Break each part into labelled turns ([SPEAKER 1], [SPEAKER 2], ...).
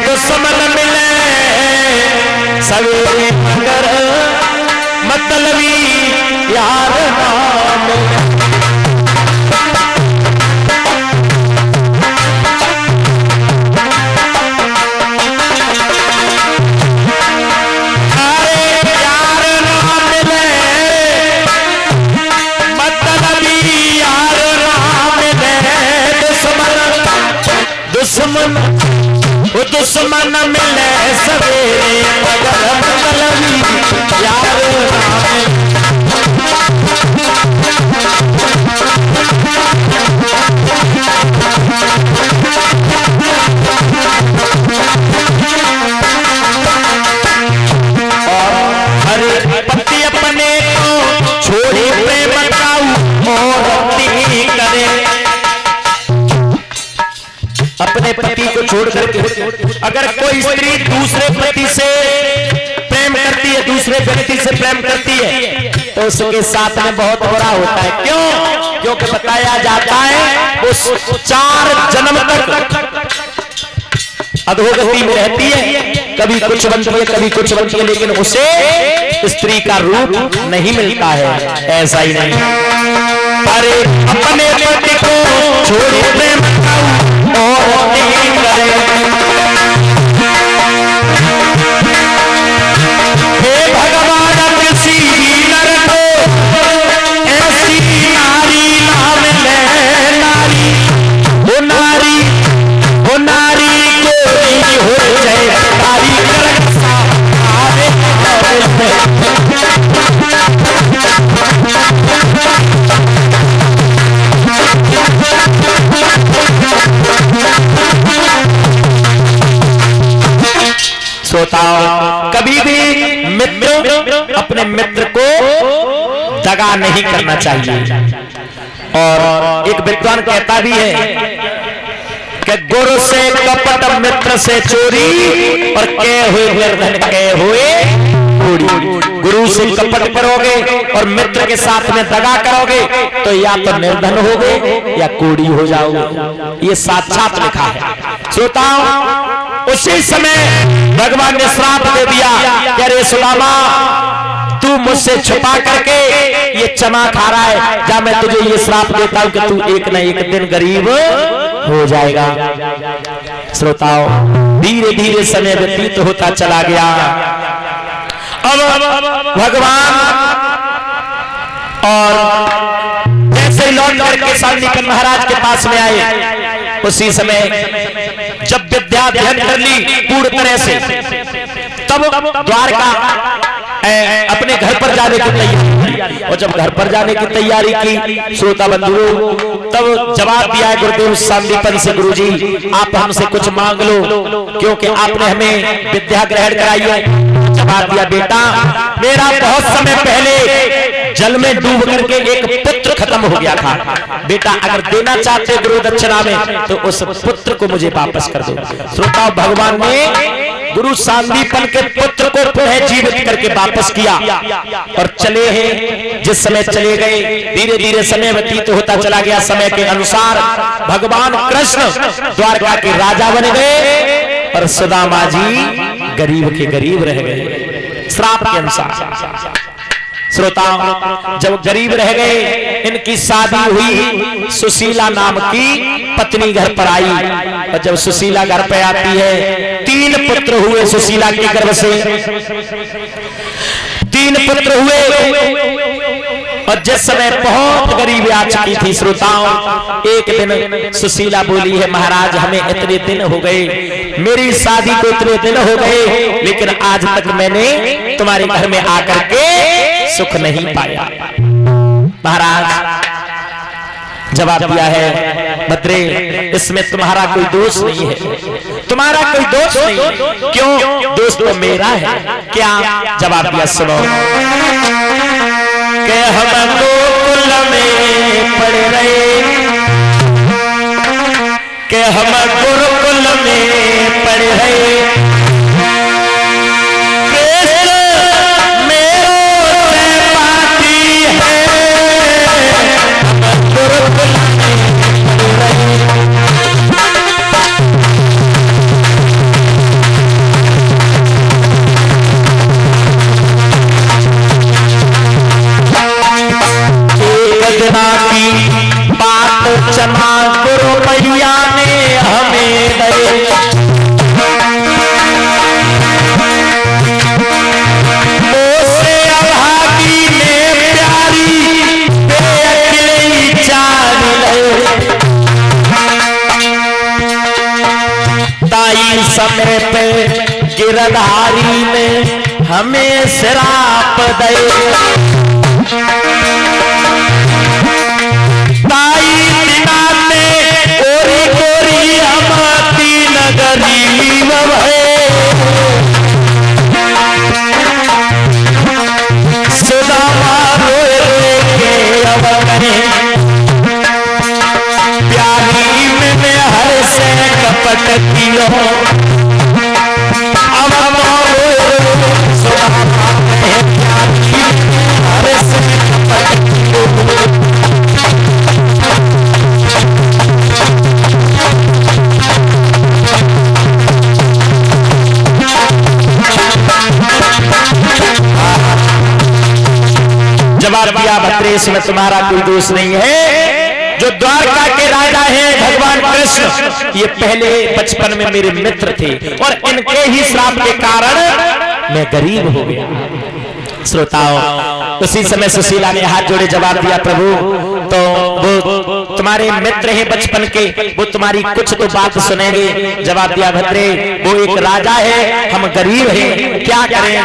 [SPEAKER 1] दुश्मन मिले सवेरे मगर मतलबी यार ना मिले। दुश्मन वो दुश्मन मिले सवेरे मगर मतलबी यार ना और हर पति अपने को छोड़े प्रेम काऊ और करे अपने पति को छोड़ करके अगर कोई स्त्री दूसरे पति से प्रेम करती है, दूसरे व्यक्ति से प्रेम करती है तो उसके साथ में बहुत बुरा होता है। क्यों? क्योंकि बताया जाता है उस 4 जन्म तक अधोगति में रहती है, कभी कुछ बनती है कभी कुछ बनती है, लेकिन उसे स्त्री का रूप नहीं मिलता है। ऐसा ही नहीं, अरे अपने पति को छोड़े प्रेम और नहीं करे। हे भगवान किसी नर को ऐसी नारी ना मिले, नारी वो नारी वो नारी कोई हो जाए नारी करसा आवे श्रोताओ, कभी भी मित्र अपने मित्र को दगा नहीं करना चाहिए। और एक विद्वान कहता भी है कि गुरु से कपट मित्र से चोरी और के हुए निर्धन के हुए कूड़ी। गुरु से कपट करोगे और मित्र के साथ में दगा करोगे तो या तो निर्धन होगे या कूड़ी हो जाओगे। ये साक्षात लिखा है। श्रोताओं, उसी समय भगवान ने श्राप दे दिया कि अरे सुदामा, तू मुझसे छुपा करके ये चना खा रहा है, जा मैं तुझे ये श्राप देता हूं कि तू एक न एक दिन गरीब हो जाएगा। श्रोताओं, धीरे धीरे समय व्यतीत होता चला गया। अब भगवान और जैसे लौट करके शांतिपन महाराज के पास में आए, उसी समय जब विद्या ध्यान कर ली पूर्ण तरह से, तब द्वारका अपने घर पर जाने की तैयारी। और जब घर पर जाने की तैयारी की श्रोता बंधुओं, तब जवाब दिया है गुरुदेव शांतिपन से, गुरुजी आप हमसे कुछ मांग लो क्योंकि आपने हमें विद्या ग्रहण कराई है। जवाब दिया, बेटा मेरा बहुत समय पहले जल में डूब करके एक पुत्र खत्म हो गया था। बेटा अगर देना चाहते गुरु दक्षिणा में तो उस पुत्र को मुझे वापस कर दो। श्रोता, भगवान ने गुरु शांतिपन के पुत्र को पुनः जीवित करके वापस किया और चले हैं। जिस समय चले गए, धीरे धीरे समय व्यतीत होता चला गया। समय के अनुसार भगवान कृष्ण द्वारका के राजा बन गए और सुदामा जी गरीब के गरीब रह गए श्राप के अनुसार। श्रोताओं, जब गरीब रह गए, इनकी शादी हुई, सुशीला नाम की पत्नी घर पर आई। और जब सुशीला घर पर आती है, 3 पुत्र हुए सुशीला के गर्भ से, 3 पुत्र हुए। और जिस समय बहुत गरीबी आ चुकी थी श्रोताओं, एक दिन सुशीला बोली है, महाराज हमें इतने दिन हो गए, मेरी शादी को इतने दिन हो गए, लेकिन आज तक मैंने तुम्हारे घर में आकर के सुख नहीं पाया। महाराज जवाब दिया है, भद्रे इसमें तुम्हारा कोई दोष नहीं है, तुम्हारा कोई दोष नहीं। क्यों? दोष तो मेरा है। क्या? जवाब दिया, सुनो कि हम गोकुल में पड़ रहे, कि हम गुरुकुल में पड़ रहे, आई समय पे गिरधारी में हमें श्राप दे। ताई दिनाते ओरी गोरी हमारी नगरी भय। सुदामा रोए रोए के अब प्यारी में हर से कपट कियो। अब सुदामा प्यारी हर से कपट कियो। जवाब दिया भद्रेश में तुम्हारा कोई दोष नहीं है। जो द्वारका के राजा हैं भगवान कृष्ण, ये पहले बचपन में मेरे मित्र थे और इनके ही श्राप के कारण मैं गरीब हो गया। श्रोताओं, उसी समय सुशीला ने हाथ जोड़े जवाब दिया, प्रभु तो वो तुम्हारे मित्र हैं बचपन के, वो तुम्हारी कुछ तो बात सुनेंगे। जवाब दिया, भद्रे वो एक राजा है, हम गरीब हैं, क्या करें,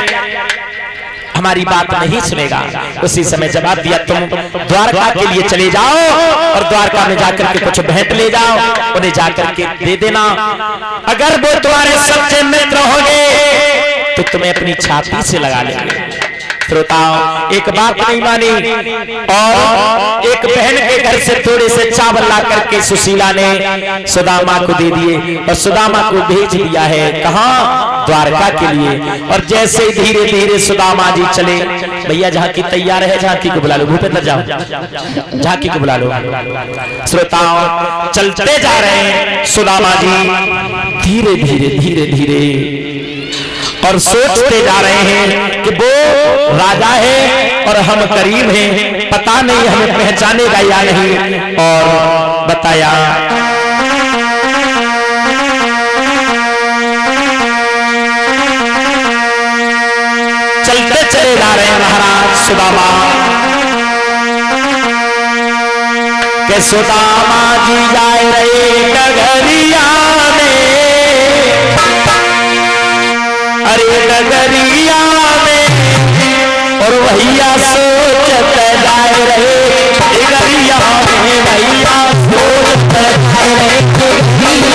[SPEAKER 1] हमारी बात नहीं सुनेगा। उसी समय जवाब दिया, तुम द्वारका के लिए चले जाओ और द्वारका में जाकर के कुछ भेंट ले जाओ, उन्हें जाकर के दे देना। अगर वो तुम्हारे सच्चे मित्र होंगे तो तुम्हें अपनी छाती से लगा लेंगे। श्रोताओं, एक बात नहीं मानी और एक बहन के घर से थोड़े से चावल ला करके सुशीला ने सुदामा को दे दिए और सुदामा को भेज दिया है कहाँ, द्वारका के लिए। और जैसे धीरे धीरे सुदामा जी चले, भैया झांकी तैयार है, झांकी को बुला लो, भूपेंद्र जाओ झांकी को बुला लो। श्रोताओं, चलते जा रहे हैं सुदामा जी धीरे धीरे धीरे धीरे और सोचते जा रहे हैं कि वो राजा है और हम गरीब हैं, पता नहीं हमें पहचानेगा या नहीं। और बताया, चलते चले जा रहे हैं महाराज सुदामा के। सुदामा जी जाए रहे डगरिया में, अरे डगरिया में, और भैया सोचते जाए रहे डगरिया में, भैया सोचते जाए रहे डगरिया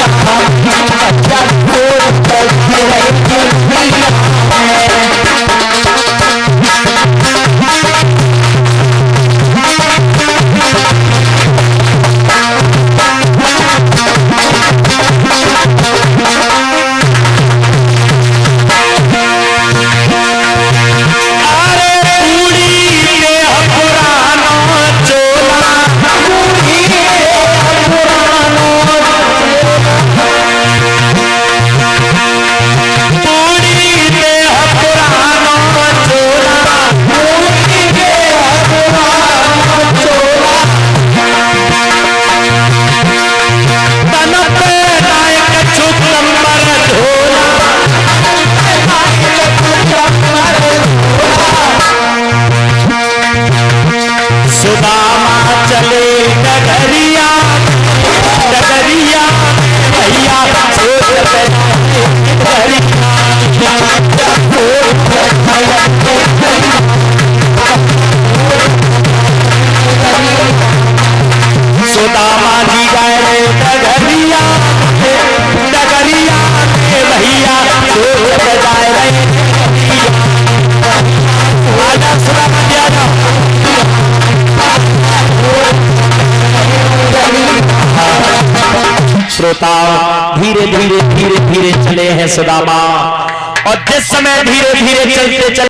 [SPEAKER 1] श्रोताओं, धीरे धीरे धीरे धीरे चले हैं सुदामा। और जिस समय धीरे धीरे चलते चलते